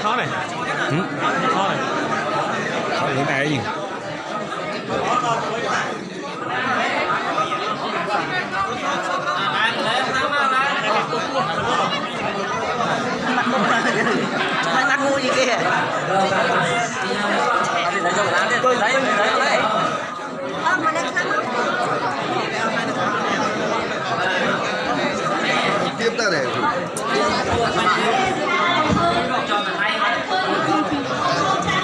khó này. Khó này. Khó thế này. Mặt ngu gì kia. Mà đang khăn. Tiếp ta để